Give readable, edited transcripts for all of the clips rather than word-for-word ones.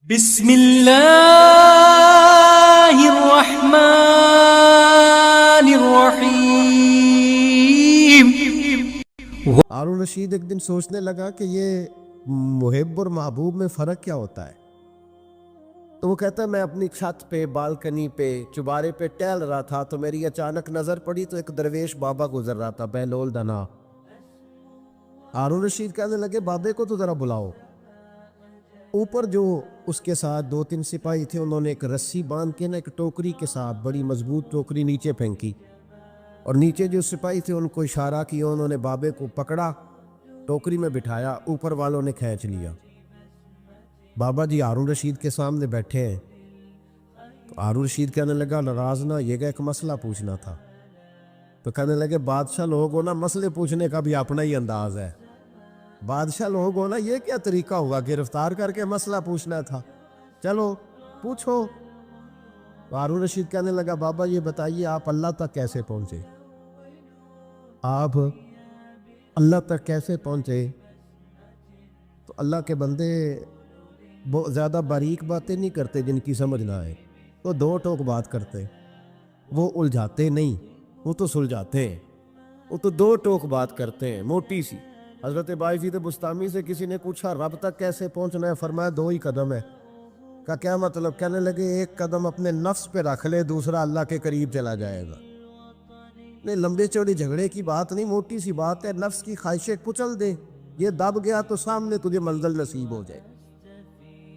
بسم اللہ الرحمن الرحیم۔ ہارون رشید ایک دن سوچنے لگا کہ یہ محب اور محبوب میں فرق کیا ہوتا ہے۔ تو وہ کہتا ہے میں اپنی چھت پہ بالکنی پہ چبارے پہ ٹہل رہا تھا تو میری اچانک نظر پڑی تو ایک درویش بابا گزر رہا تھا بہلول دنا۔ ہارون رشید کہنے لگے بابے کو تو ذرا بلاؤ۔ اوپر جو اس کے ساتھ 2-3 سپاہی تھے انہوں نے ایک رسی باندھ کے نا ایک ٹوکری کے ساتھ بڑی مضبوط ٹوکری نیچے پھینکی اور نیچے جو سپاہی تھے ان کو اشارہ کیا، انہوں نے بابے کو پکڑا، ٹوکری میں بٹھایا، اوپر والوں نے کھینچ لیا۔ بابا جی ہارون رشید کے سامنے بیٹھے ہیں تو ہارون رشید کہنے لگا ناراض نہ یہ ایک مسئلہ پوچھنا تھا۔ تو کہنے لگے بادشاہ لوگ ہو نا، مسئلے پوچھنے کا بھی اپنا ہی انداز ہے۔ بادشاہ لوگ ہو نا، یہ کیا طریقہ ہوا، گرفتار کر کے مسئلہ پوچھنا تھا، چلو پوچھو۔ ہارون رشید کہنے لگا بابا یہ بتائیے آپ اللہ تک کیسے پہنچے؟ آپ اللہ تک کیسے پہنچے؟ تو اللہ کے بندے بہت زیادہ باریک باتیں نہیں کرتے جن کی سمجھ نہ آئے، وہ دو ٹوک بات کرتے، وہ الجھاتے نہیں، وہ تو سلجھاتے ہیں، وہ تو دو ٹوک بات کرتے ہیں موٹی سی۔ حضرت باعزید بستامی سے کسی نے پوچھا رب تک کیسے پہنچنا ہے؟ فرمایا 2 ہی قدم ہے۔ کا کیا مطلب؟ کہنے لگے ایک قدم اپنے نفس پہ رکھ لے، دوسرا اللہ کے قریب چلا جائے گا۔ نہیں لمبے چوڑے جھگڑے کی بات نہیں، موٹی سی بات ہے، نفس کی خواہشیں کچل دے، یہ دب گیا تو سامنے تجھے منزل نصیب ہو جائے۔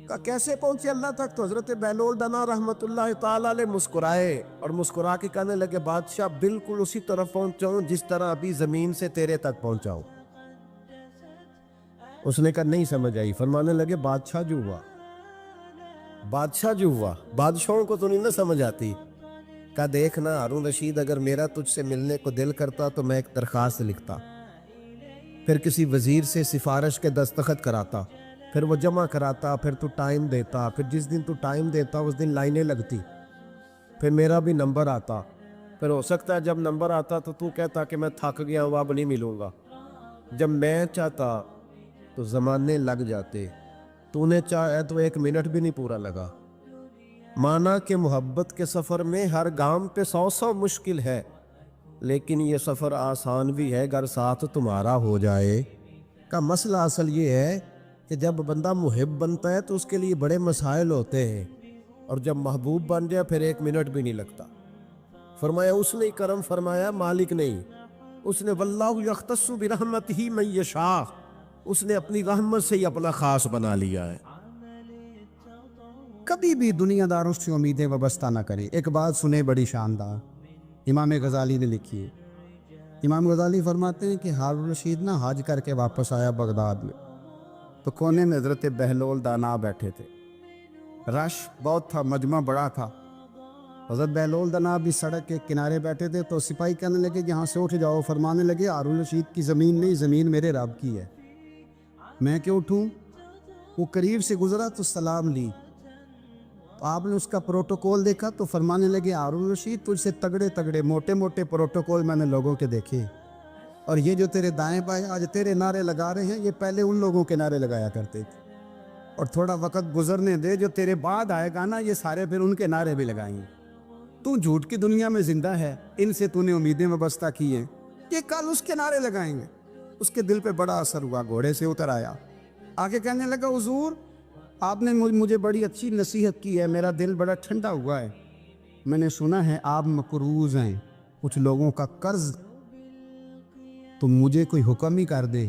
کہ کیسے پہنچے اللہ تک؟ تو حضرت بہلول دنا رحمت اللہ تعالیٰ علیہ مسکرائے اور مسکرا کے کہنے لگے بادشاہ بالکل اسی طرف پہنچاؤں جس طرح ابھی زمین سے تیرے تک پہنچاؤں۔ اس نے کہا نہیں سمجھ آئی۔ فرمانے لگے بادشاہ جو ہوا، بادشاہ جو ہوا، بادشاہوں کو تو نہیں نہ سمجھ آتی۔ کہا دیکھنا ہارون رشید، اگر میرا تجھ سے ملنے کو دل کرتا تو میں ایک درخواست لکھتا، پھر کسی وزیر سے سفارش کے دستخط کراتا، پھر وہ جمع کراتا، پھر تو ٹائم دیتا، پھر جس دن تو ٹائم دیتا اس دن لائنیں لگتی، پھر میرا بھی نمبر آتا، پھر ہو سکتا ہے جب نمبر آتا تو کہتا کہ میں تھک گیا ہوں اب نہیں ملوں گا۔ جب میں چاہتا تو زمانے لگ جاتے، تو نے چاہے تو 1 منٹ بھی نہیں پورا لگا۔ مانا کہ محبت کے سفر میں ہر گام پہ 100 مشکل ہے، لیکن یہ سفر آسان بھی ہے اگر ساتھ تمہارا ہو جائے۔ کا مسئلہ اصل یہ ہے کہ جب بندہ محب بنتا ہے تو اس کے لیے بڑے مسائل ہوتے ہیں، اور جب محبوب بن جائے پھر 1 منٹ بھی نہیں لگتا۔ فرمایا اس نے کرم فرمایا، مالک نہیں، اس نے واللہ یختص برحمتہ من یشاء، اس نے اپنی رحمت سے ہی اپنا خاص بنا لیا ہے۔ کبھی بھی دنیا داروں سے امیدیں وابستہ نہ کریں۔ ایک بات سنیں بڑی شاندار، امام غزالی نے لکھی ہے۔ امام غزالی فرماتے ہیں کہ ہارون رشید نہ حج کر کے واپس آیا بغداد میں، تو کونے میں حضرت بہلول دانا بیٹھے تھے، رش بہت تھا، مجمع بڑا تھا۔ حضرت بہلول دانا بھی سڑک کے کنارے بیٹھے تھے، تو سپاہی کہنے لگے یہاں سے اٹھ جاؤ۔ فرمانے لگے ہارون رشید کی زمین نہیں، زمین میرے رب کی ہے، میں کیوں اٹھوں؟ وہ قریب سے گزرا تو سلام لی، تو آپ نے اس کا پروٹوکول دیکھا تو فرمانے لگے ہارون رشید تجھ سے تگڑے تگڑے موٹے موٹے پروٹوکول میں نے لوگوں کے دیکھے، اور یہ جو تیرے دائیں بائیں آج تیرے نعرے لگا رہے ہیں یہ پہلے ان لوگوں کے نعرے لگایا کرتے تھے، اور تھوڑا وقت گزرنے دے، جو تیرے بعد آئے گا نا یہ سارے پھر ان کے نعرے بھی لگائیں گے۔ تو جھوٹ کی دنیا میں زندہ ہے، ان سے تو نے امیدیں وابستہ کی ہیں، یہ کل اس کے نعرے لگائیں گے۔ اس کے دل پہ بڑا اثر ہوا، گھوڑے سے اتر آیا، آگے کہنے لگا حضور آپ نے مجھے بڑی اچھی نصیحت کی ہے، میرا دل بڑا ٹھنڈا ہوا ہے، میں نے سنا ہے آپ مقروض ہیں کچھ لوگوں کا قرض، تو مجھے کوئی حکم ہی کر دے۔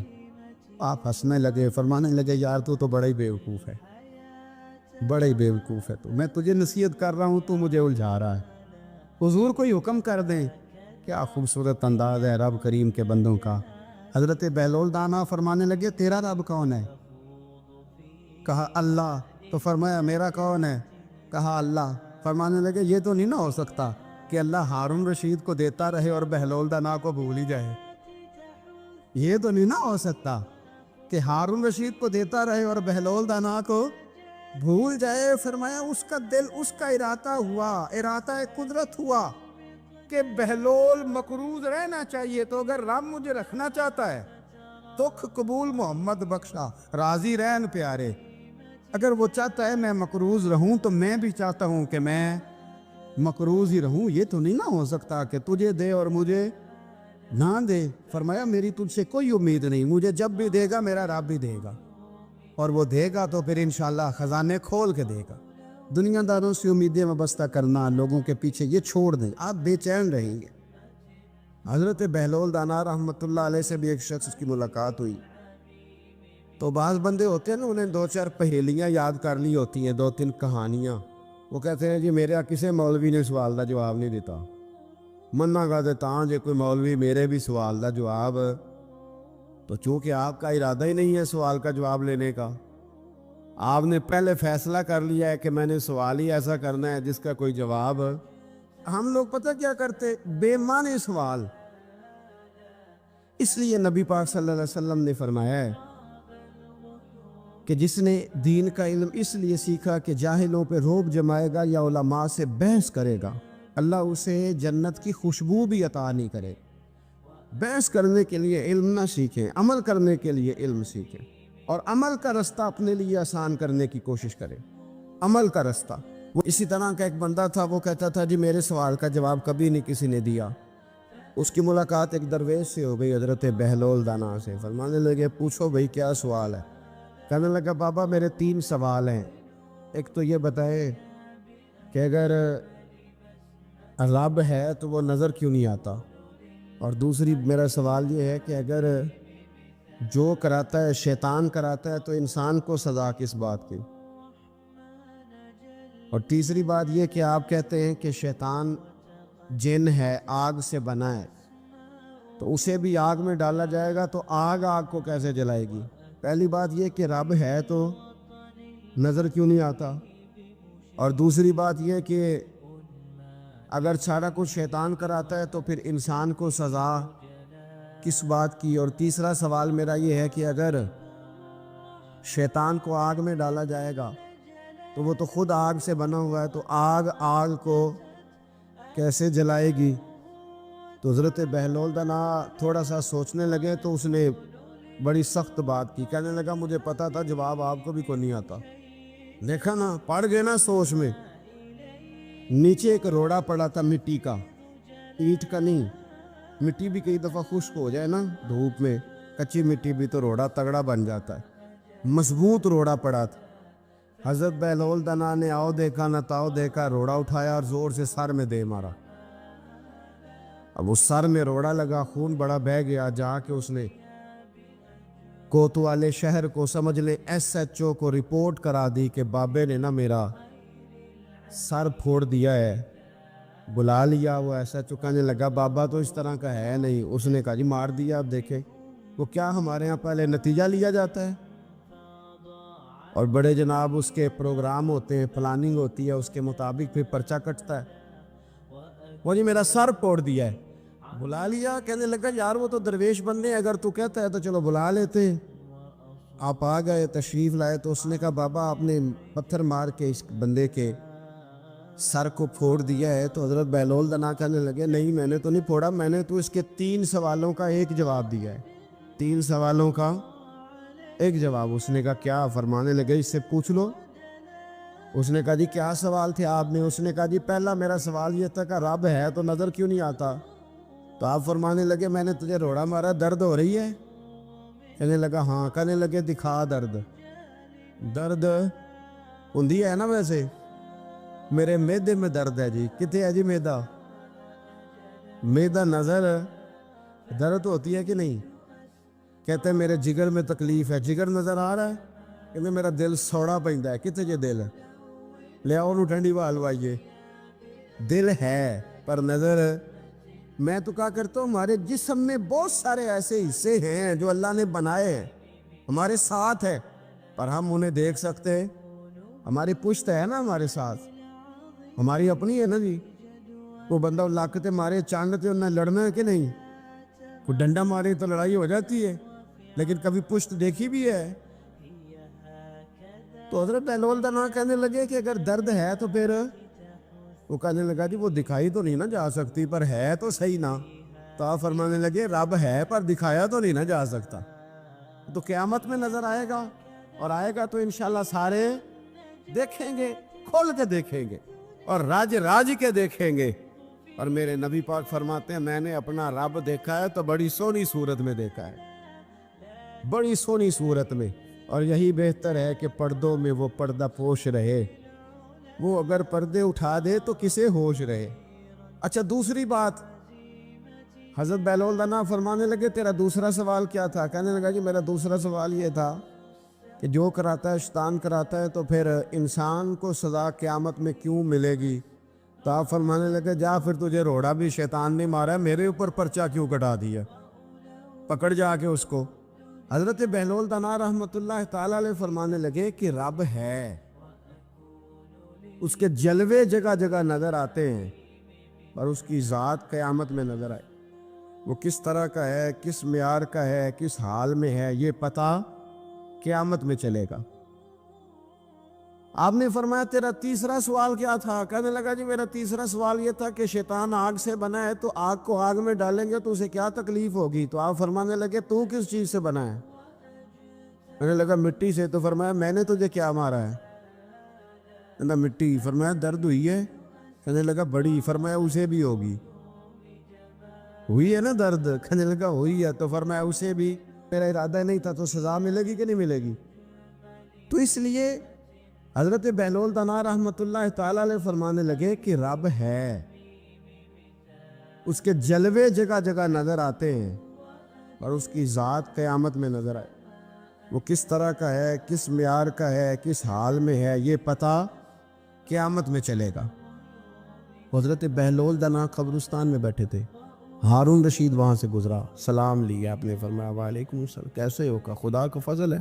آپ ہنسنے لگے، فرمانے لگے یار تو بڑا ہی بیوقوف ہے، بڑا ہی بیوقوف ہے، تو میں تجھے نصیحت کر رہا ہوں تو مجھے الجھا رہا ہے، حضور کوئی حکم کر دیں۔ کیا خوبصورت انداز ہے رب کریم کے بندوں کا۔ حضرت بہلول دانا فرمانے لگے تیرا رب کون ہے؟ کہا اللہ۔ تو فرمایا میرا کون ہے؟ کہا اللہ۔ فرمانے لگے یہ تو نہیں نہ ہو سکتا کہ اللہ ہارون رشید کو دیتا رہے اور بہلول دانا کو بھول ہی جائے، یہ تو نہیں نہ ہو سکتا کہ ہارون رشید کو دیتا رہے اور بہلول دانا کو بھول جائے۔ فرمایا اس کا دل، اس کا ارادہ ہوا، ارادہ قدرت ہوا کہ بہلول مقروض رہنا چاہیے، تو اگر رب مجھے رکھنا چاہتا ہے دکھ قبول محمد بخشا، راضی رہن پیارے، اگر وہ چاہتا ہے میں مقروض رہوں تو میں بھی چاہتا ہوں کہ میں مقروض ہی رہوں. یہ تو نہیں نہ ہو سکتا کہ تجھے دے اور مجھے نہ دے. فرمایا میری تجھ سے کوئی امید نہیں, مجھے جب بھی دے گا میرا رب بھی دے گا, اور وہ دے گا تو پھر انشاءاللہ خزانے کھول کے دے گا. دنیا داروں سے امیدیں وابستہ کرنا, لوگوں کے پیچھے, یہ چھوڑ دیں, آپ بے چین رہیں گے. حضرت بہلول دانا رحمۃ اللہ علیہ سے بھی ایک شخص کی ملاقات ہوئی. تو بعض بندے ہوتے ہیں نا, انہیں 2-4 پہیلیاں یاد کر لی ہوتی ہیں, 2-3 کہانیاں. وہ کہتے ہیں جی میرے کسی مولوی نے سوال دا جواب نہیں دیتا, منا گا دیتا جی کوئی مولوی میرے بھی سوال دا جواب. تو چونکہ آپ کا ارادہ ہی نہیں ہے سوال کا جواب لینے کا, آپ نے پہلے فیصلہ کر لیا ہے کہ میں نے سوال ہی ایسا کرنا ہے جس کا کوئی جواب. ہم لوگ پتہ کیا کرتے, بے معنی سوال. اس لیے نبی پاک صلی اللہ علیہ وسلم نے فرمایا ہے کہ جس نے دین کا علم اس لیے سیکھا کہ جاہلوں پہ روب جمائے گا یا علماء سے بحث کرے گا, اللہ اسے جنت کی خوشبو بھی عطا نہیں کرے. بحث کرنے کے لیے علم نہ سیکھیں, عمل کرنے کے لیے علم سیکھیں, اور عمل کا رستہ اپنے لیے آسان کرنے کی کوشش کریں. عمل کا رستہ. وہ اسی طرح کا ایک بندہ تھا, وہ کہتا تھا جی میرے سوال کا جواب کبھی نہیں کسی نے دیا. اس کی ملاقات ایک درویش سے ہو گئی, حضرت بہلول دانا سے. فرمانے لگے پوچھو بھئی کیا سوال ہے؟ کہنے لگا بابا میرے 3 سوال ہیں. ایک تو یہ بتائے کہ اگر رب ہے تو وہ نظر کیوں نہیں آتا, اور دوسری میرا سوال یہ ہے کہ اگر جو کراتا ہے شیطان کراتا ہے تو انسان کو سزا کس بات کی, اور تیسری بات یہ کہ آپ کہتے ہیں کہ شیطان جن ہے, آگ سے بنا ہے, تو اسے بھی آگ میں ڈالا جائے گا تو آگ کو کیسے جلائے گی؟ پہلی بات یہ کہ رب ہے تو نظر کیوں نہیں آتا, اور دوسری بات یہ کہ اگر سارا کچھ شیطان کراتا ہے تو پھر انسان کو سزا کس بات کی. اور تیسرا سوال میرا یہ ہے کہ اگر شیطان کو آگ میں ڈالا جائے گا تو وہ تو خود آگ سے بنا ہوا ہے, تو آگ کو کیسے جلائے گی؟ تو حضرت بہلول دانا تھوڑا سا سوچنے لگے, تو اس نے بڑی سخت بات کی. کہنے لگا مجھے پتا تھا جواب آپ کو بھی کوئی نہیں آتا. دیکھا نا, پڑ گئے نا سوچ میں. نیچے ایک روڑا پڑا تھا مٹی کا, اینٹ کا نہیں. مٹی بھی کئی دفعہ خشک ہو جائے نا دھوپ میں, کچی مٹی بھی تو روڑا تگڑا بن جاتا ہے. مضبوط روڑا پڑا تھا. حضرت بہلول دانا نے آؤ دیکھا نہ تاؤ دیکھا, روڑا اٹھایا اور زور سے سر میں دے مارا. اب اس سر میں روڑا لگا, خون بڑا بہہ گیا. جا کے اس نے کوتوالے شہر کو, سمجھ لے SHO کو رپورٹ کرا دی کہ بابے نے نا میرا سر پھوڑ دیا ہے. بلا لیا. وہ SHO کہنے لگا بابا تو اس طرح کا ہے نہیں. اس نے کہا جی مار دیا. اب دیکھیں وہ کیا ہمارے ہاں پہلے نتیجہ لیا جاتا ہے, اور بڑے جناب اس کے پروگرام ہوتے ہیں, پلاننگ ہوتی ہے, اس کے مطابق پھر پرچہ کٹتا ہے. وہ جی میرا سر پھوڑ دیا ہے. بلا لیا. کہنے لگا یار وہ تو درویش بندے, اگر تو کہتا ہے تو چلو بلا لیتے. آپ آ گئے, تشریف لائے. تو اس نے کہا بابا آپ نے پتھر مار کے اس بندے کے سر کو پھوڑ دیا ہے. تو حضرت بہلول دانا کہنے لگے نہیں میں نے تو نہیں پھوڑا, میں نے تو اس کے 3 سوالوں کا ایک جواب دیا ہے. 3 سوالوں کا ایک جواب. اس نے کہا کیا؟ فرمانے لگے اس سے پوچھ لو. اس نے کہا جی کیا سوال تھے آپ نے؟ اس نے کہا جی پہلا میرا سوال یہ تھا کہ رب ہے تو نظر کیوں نہیں آتا؟ تو آپ فرمانے لگے میں نے تجھے روڑا مارا, درد ہو رہی ہے؟ کہنے لگا ہاں. کہنے لگے دکھا درد. درد ہوندی ہے نا ویسے, میرے میدے میں درد ہے. جی کتے ہے جی میدا؟ میدا نظر درد ہوتی ہے کہ نہیں؟ کہتے ہیں میرے جگر میں تکلیف ہے. جگر نظر آ رہا ہے؟ کہتے میرا دل سوڑا پیندا ہے. کتے جے دل لے آؤ انہوں ٹھنڈی ہوا لوائیے. دل ہے پر نظر. میں تو کہا کرتا ہوں ہمارے جسم میں بہت سارے ایسے حصے ہیں جو اللہ نے بنائے ہیں, ہمارے ساتھ ہے, پر ہم انہیں دیکھ سکتے ہیں. ہماری پشت ہے نا ہمارے ساتھ, ہماری اپنی ہے نا جی. وہ بندہ لاکتے مارے چاندتے انہیں لڑنا ہے کہ نہیں؟ کوئی ڈنڈا مارے تو لڑائی ہو جاتی ہے, لیکن کبھی پشت دیکھی بھی ہے. تو حضرت بہلول دانا کہنے لگے کہ اگر درد ہے تو پھر, وہ کہنے لگا جی وہ دکھائی تو نہیں نہ جا سکتی, پر ہے تو صحیح نا. تو آپ فرمانے لگے رب ہے پر دکھایا تو نہیں نہ جا سکتا, تو قیامت میں نظر آئے گا. اور آئے گا تو انشاءاللہ سارے دیکھیں گے، کھول کے دیکھیں گے اور راج راج کے دیکھیں گے۔ اور میرے نبی پاک فرماتے ہیں میں نے اپنا رب دیکھا ہے تو بڑی سونی صورت میں دیکھا ہے، بڑی سونی صورت میں، اور یہی بہتر ہے کہ پردوں میں وہ پردہ پوش رہے، وہ اگر پردے اٹھا دے تو کسے ہوش رہے۔ اچھا دوسری بات، حضرت بہلول دانا فرمانے لگے تیرا دوسرا سوال کیا تھا؟ کہنے لگا جی میرا دوسرا سوال یہ تھا کہ جو کراتا ہے شیطان کراتا ہے تو پھر انسان کو سزا قیامت میں کیوں ملے گی؟ تو آپ فرمانے لگے جا پھر تجھے روڑا بھی شیطان نے مارا ہے، میرے اوپر پرچہ کیوں کٹا دیا، پکڑ جا کے اس کو۔ حضرت بہلول دانا رحمۃ اللہ تعالیٰ علیہ فرمانے لگے کہ رب ہے، اس کے جلوے جگہ جگہ نظر آتے ہیں اور اس کی ذات قیامت میں نظر آئے، وہ کس طرح کا ہے، کس معیار کا ہے، کس حال میں ہے، یہ پتہ قیامت میں چلے گا۔ آپ نے فرمایا تیرا تیسرا سوال کیا تھا؟ کہنے لگا جی میرا تیسرا سوال یہ تھا کہ شیطان آگ سے بنا ہے تو آگ کو آگ میں ڈالیں گے تو اسے کیا تکلیف ہوگی؟ تو آپ فرمانے لگے تو کس چیز سے بنا ہے؟ کہنے لگا مٹی سے۔ تو فرمایا میں نے تجھے کیا مارا ہے؟ کہنا مٹی۔ فرمایا درد ہوئی ہے؟ کہنے لگا بڑی۔ فرمایا اسے بھی ہوگی، ہوئی ہے نا درد؟ کہنے لگا ہوئی ہے۔ تو فرمایا اسے بھی، میرا ارادہ نہیں تھا، تو سزا ملے گی کہ نہیں ملے گی؟ تو اس لیے حضرت بہلول دانا رحمۃ اللہ تعالیٰ علیہ فرمانے لگے کہ رب ہے، اس کے جلوے جگہ جگہ نظر آتے ہیں اور اس کی ذات قیامت میں نظر آئے، وہ کس طرح کا ہے، کس معیار کا ہے، کس حال میں ہے، یہ پتہ قیامت میں چلے گا۔ حضرت بہلول دانا قبرستان میں بیٹھے تھے، ہارون رشید وہاں سے گزرا، سلام لیا، آپ نے فرمایا وعلیکم السلام، کیسے ہو؟ کا خدا کا فضل ہے۔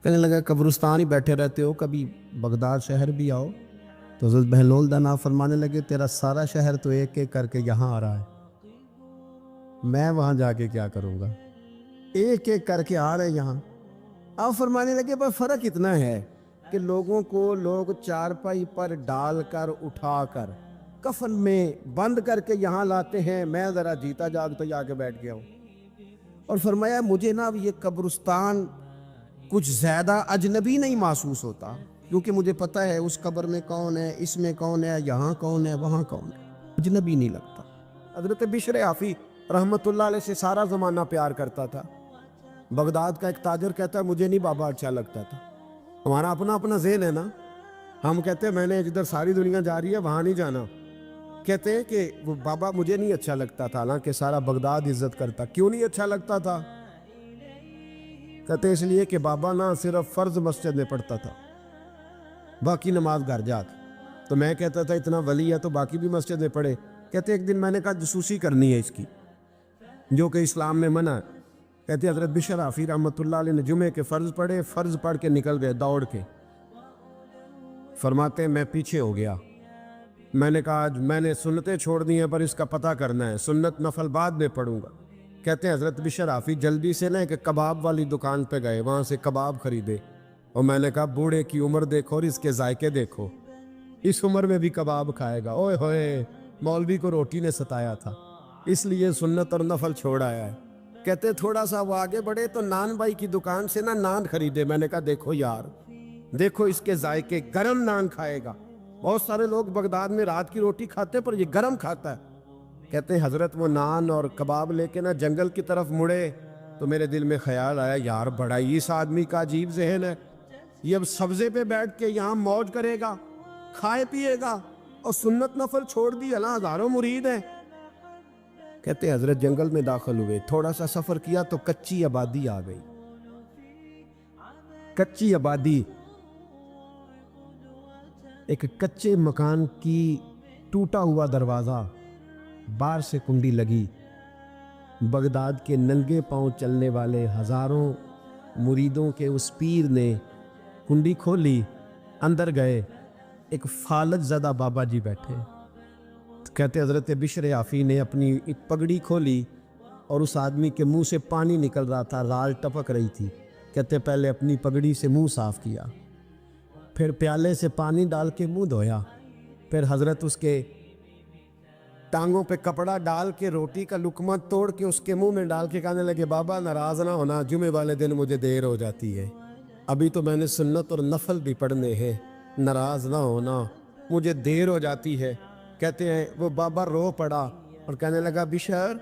کہنے لگا قبرستان ہی بیٹھے رہتے ہو، کبھی بغداد شہر بھی آؤ۔ تو حضرت بہلول دانا فرمانے لگے تیرا سارا شہر تو ایک ایک کر کے یہاں آ رہا ہے، میں وہاں جا کے کیا کروں گا؟ ایک ایک کر کے آ رہے یہاں۔ آپ فرمانے لگے بس فرق اتنا ہے کہ لوگوں کو لوگ چارپائی پر ڈال کر اٹھا کر کفن میں بند کر کے یہاں لاتے ہیں، میں ذرا جیتا جاگتا جا کے بیٹھ گیا ہوں۔ اور فرمایا مجھے نا یہ قبرستان کچھ زیادہ اجنبی نہیں محسوس ہوتا، کیونکہ مجھے پتہ ہے اس قبر میں کون ہے، اس میں کون ہے، یہاں کون ہے، وہاں کون ہے، اجنبی نہیں لگتا۔ حضرت بشر حافی رحمۃ اللہ علیہ سے سارا زمانہ پیار کرتا تھا۔ بغداد کا ایک تاجر کہتا ہے مجھے نہیں بابا اچھا لگتا تھا۔ ہمارا اپنا اپنا ذہن ہے نا، ہم کہتے ہیں میں نے جدھر ساری دنیا جا رہی ہے وہاں نہیں جانا، کہتے ہیں کہ وہ بابا مجھے نہیں اچھا لگتا تھا، حالانکہ سارا بغداد عزت کرتا۔ کیوں نہیں اچھا لگتا تھا؟ کہتے اس لیے کہ بابا نہ صرف فرض مسجد میں پڑھتا تھا، باقی نماز گھر جا کے۔ تو میں کہتا تھا اتنا ولی ہے تو باقی بھی مسجد میں پڑھے۔ کہتے ایک دن میں نے کہا جاسوسی کرنی ہے اس کی، جو کہ اسلام میں منع ہے۔ کہتے حضرت بشر حافی رحمۃ اللہ علیہ نے جمعے کے فرض پڑھے، فرض پڑھ کے نکل گئے دوڑ کے۔ فرماتے ہیں میں پیچھے ہو گیا، میں نے کہا آج میں نے سنتیں چھوڑ دی ہیں پر اس کا پتہ کرنا ہے، سنت نفل بعد میں پڑھوں گا۔ کہتے ہیں حضرت بشر حافی جلدی سے نا ایک کباب والی دکان پہ گئے، وہاں سے کباب خریدے، اور میں نے کہا بوڑھے کی عمر دیکھو اور اس کے ذائقے دیکھو، اس عمر میں بھی کباب کھائے گا، اوئے ہوئے مولوی کو روٹی نے ستایا تھا، اس لیے سنت اور نفل چھوڑ آیا ہے۔ کہتے تھوڑا سا وہ آگے بڑھے تو نان بھائی کی دکان سے نا نان خریدے، میں نے کہا دیکھو یار، دیکھو اس کے ذائقے، گرم نان کھائے گا۔ بہت سارے لوگ بغداد میں رات کی روٹی کھاتے پر یہ گرم کھاتا ہے۔ کہتے ہیں حضرت وہ نان اور کباب لے کے نا جنگل کی طرف مڑے تو میرے دل میں خیال آیا یار بڑا ہی اس آدمی کا عجیب ذہن ہے، یہ اب سبزے پہ بیٹھ کے یہاں موج کرے گا، کھائے پیے گا، اور سنت نفل چھوڑ دی، اللہ ہزاروں مرید ہیں۔ کہتے ہیں حضرت جنگل میں داخل ہوئے، تھوڑا سا سفر کیا تو کچی آبادی آ گئی، کچی آبادی، ایک کچے مکان کی ٹوٹا ہوا دروازہ، باہر سے کنڈی لگی، بغداد کے ننگے پاؤں چلنے والے ہزاروں مریدوں کے اس پیر نے کنڈی کھولی، اندر گئے، ایک فالج زدہ بابا جی بیٹھے۔ کہتے حضرت بشر حافی نے اپنی پگڑی کھولی اور اس آدمی کے منہ سے پانی نکل رہا تھا، رال ٹپک رہی تھی۔ کہتے پہلے اپنی پگڑی سے منہ صاف کیا، پھر پیالے سے پانی ڈال کے منہ دھویا، پھر حضرت اس کے ٹانگوں پہ کپڑا ڈال کے روٹی کا لقمہ توڑ کے اس کے منہ میں ڈال کے کہنے لگے بابا ناراض نہ ہونا، جمعے والے دن مجھے دیر ہو جاتی ہے، ابھی تو میں نے سنت اور نفل بھی پڑھنے ہیں، ناراض نہ ہونا، مجھے دیر ہو جاتی ہے۔ کہتے ہیں وہ بابا رو پڑا اور کہنے لگا بشر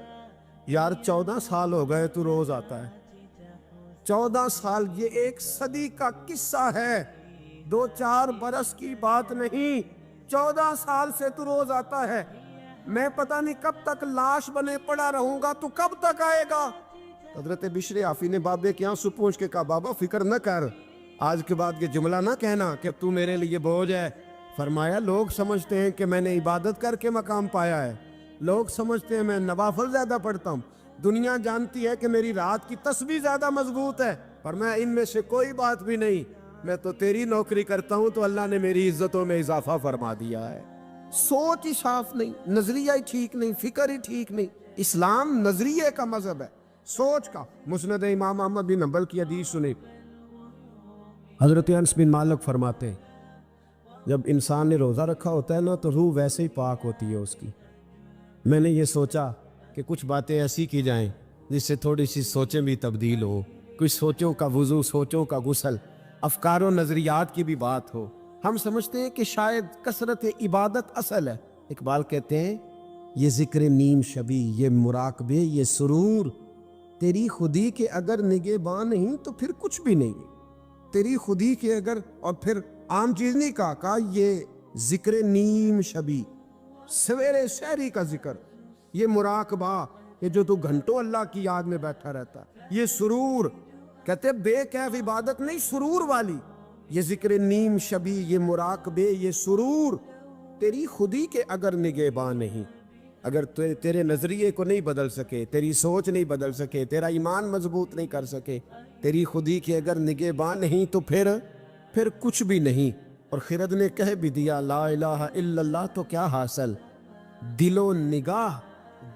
یار 14 سال ہو گئے تو روز آتا ہے، 14 سال، یہ 1 صدی کا قصہ ہے، 2-4 برس کی بات نہیں، 14 سال سے تو روز آتا ہے، میں پتہ نہیں کب تک لاش بنے پڑا رہوں گا، تو کب تک آئے گا؟ حضرت بشر عافی نے بابے کے آنسو پوچھ کے کہا بابا فکر نہ کر، آج کے بعد یہ جملہ نہ کہنا کہ تو میرے لیے بوجھ ہے۔ فرمایا لوگ سمجھتے ہیں کہ میں نے عبادت کر کے مقام پایا ہے، لوگ سمجھتے ہیں میں نوافل زیادہ پڑھتا ہوں، دنیا جانتی ہے کہ میری رات کی تسبیح زیادہ مضبوط ہے، پر میں ان میں سے کوئی بات بھی نہیں، میں تو تیری نوکری کرتا ہوں تو اللہ نے میری عزتوں میں اضافہ فرما دیا ہے۔ سوچ ہی صاف نہیں، نظریہ ہی ٹھیک نہیں، فکر ہی ٹھیک نہیں۔ اسلام نظریے کا مذہب ہے، سوچ کا۔ مسند امام احمد بن حنبل کی حدیث سنی، حضرت انس بن مالک فرماتے ہیں جب انسان نے روزہ رکھا ہوتا ہے نا تو روح ویسے ہی پاک ہوتی ہے اس کی۔ میں نے یہ سوچا کہ کچھ باتیں ایسی کی جائیں جس سے تھوڑی سی سوچیں بھی تبدیل ہو، کچھ سوچوں کا وضو، سوچوں کا غسل، افکار و نظریات کی بھی بات ہو۔ ہم سمجھتے ہیں کہ شاید کثرت عبادت اصل ہے۔ اقبال کہتے ہیں یہ ذکر نیم شبی، یہ مراقبے، یہ سرور، تیری خودی کے اگر نگہباں نہیں تو پھر کچھ بھی نہیں، تیری خودی کے اگر، اور پھر عام چیز نہیں کہا یہ ذکر نیم شبی، سویرے شہری کا ذکر، یہ مراقبہ، یہ جو تو گھنٹوں اللہ کی یاد میں بیٹھا رہتا ہے، یہ سرور، کہتے بے کیف عبادت نہیں، سرور والی، یہ ذکر نیم شبی، یہ مراقبے، یہ سرور، تیری خودی کے اگر نگہباں نہیں، اگر تیرے نظریے کو نہیں بدل سکے، تیری سوچ نہیں بدل سکے، تیرا ایمان مضبوط نہیں کر سکے، تیری خودی کے اگر نگہباں نہیں تو پھر کچھ بھی نہیں۔ اور خرد نے کہہ بھی دیا لا الہ الا اللہ تو کیا حاصل؟ دل و نگاہ،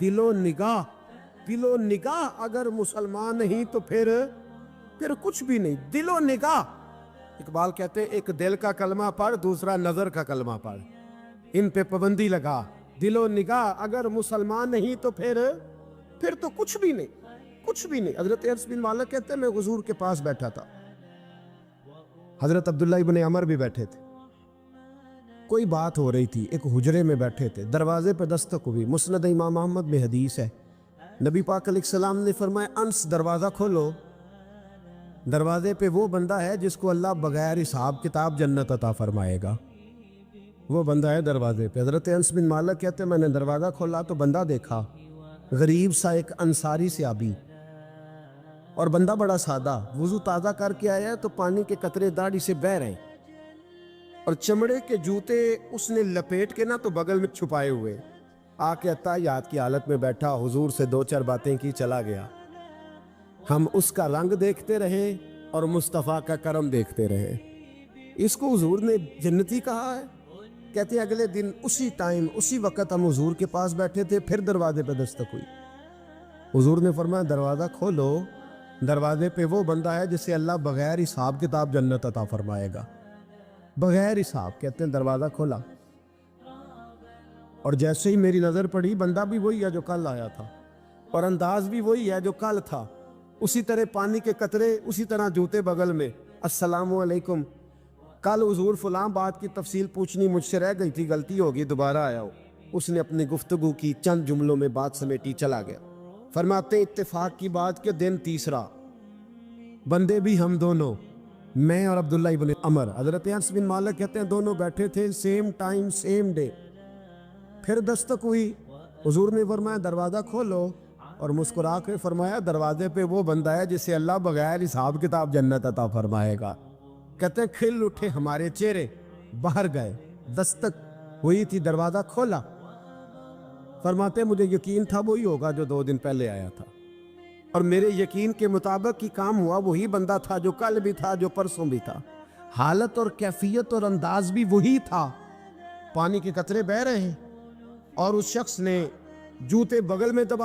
دل و نگاہ، دل و نگاہ اگر مسلمان نہیں تو پھر کچھ بھی نہیں، دل و نگاہ۔ اقبال کہتے ہیں ایک دل کا کلمہ پڑھ، دوسرا نظر کا کلمہ پڑھ، ان پہ پابندی لگا۔ دل و نگاہ اگر مسلمان نہیں تو پھر تو کچھ بھی نہیں، کچھ بھی نہیں۔ حضرت انس بن مالک کہتے ہیں میں حضور کے پاس بیٹھا تھا، حضرت عبداللہ ابن عمر بھی بیٹھے تھے، کوئی بات ہو رہی تھی، ایک حجرے میں بیٹھے تھے، دروازے پہ دستک ہوئی، مسند امام احمد میں حدیث ہے، نبی پاک علیہ السلام نے فرمایا انس دروازہ کھولو، دروازے پہ وہ بندہ ہے جس کو اللہ بغیر حساب کتاب جنت عطا فرمائے گا، وہ بندہ ہے دروازے پہ۔ حضرت انس بن مالک کہتے ہیں میں نے دروازہ کھولا تو بندہ دیکھا، غریب سا ایک انصاری صحابی، اور بندہ بڑا سادہ، وضو تازہ کر کے آیا ہے تو پانی کے قطرے داڑھی سے بہہ رہے ہیں، اور چمڑے کے جوتے اس نے لپیٹ کے نا تو بغل میں چھپائے ہوئے، آ کے اتحیات کی حالت میں بیٹھا، حضور سے 2-4 باتیں کی، چلا گیا۔ ہم اس کا رنگ دیکھتے رہے اور مصطفیٰ کا کرم دیکھتے رہے۔ اس کو حضور نے جنتی کہا ہے؟ کہتے ہیں اگلے دن اسی ٹائم اسی وقت ہم حضور کے پاس بیٹھے تھے، پھر دروازے پہ دستک ہوئی، حضور نے فرمایا دروازہ کھولو، دروازے پہ وہ بندہ ہے جسے اللہ بغیر حساب کتاب جنت عطا فرمائے گا، بغیر حساب۔ کہتے ہیں دروازہ کھولا، اور جیسے ہی میری نظر پڑی، بندہ بھی وہی ہے جو کل آیا تھا، اور انداز بھی وہی ہے جو کل تھا، اسی طرح پانی کے قطرے، اسی طرح جوتے بغل میں، السلام علیکم، کل حضور فلاں بات کی تفصیل پوچھنی مجھ سے رہ گئی تھی، غلطی ہوگی، دوبارہ آیا ہو۔ اس نے اپنی گفتگو کی، چند جملوں میں بات سمیٹی، چلا گیا۔ فرماتے اتفاق کی بات کہ دن تیسرا، بندے بھی ہم دونوں، میں اور عبداللہ ابن عمر، حضرت انس بن مالک کہتے ہیں دونوں بیٹھے تھے، سیم ٹائم سیم ڈے، پھر دستک ہوئی، حضور نے فرمایا دروازہ کھولو، اور مسکرا کے فرمایا دروازے پہ وہ بندہ ہے جسے اللہ بغیر حساب کتاب جنت عطا فرمائے گا۔ کہتے ہیں کھل اٹھے ہمارے چہرے، باہر گئے، دستک ہوئی تھی، دروازہ کھولا، فرماتے مجھے یقین تھا وہی ہوگا جو 2 دن پہلے آیا تھا، اور میرے یقین کے مطابق ہی کام ہوا، وہی بندہ تھا جو کل بھی تھا، جو پرسوں بھی تھا، حالت اور کیفیت اور انداز بھی وہی تھا، پانی کے قطرے بہہ رہے ہیں، اور اس شخص نے جوتے بغل میں دبا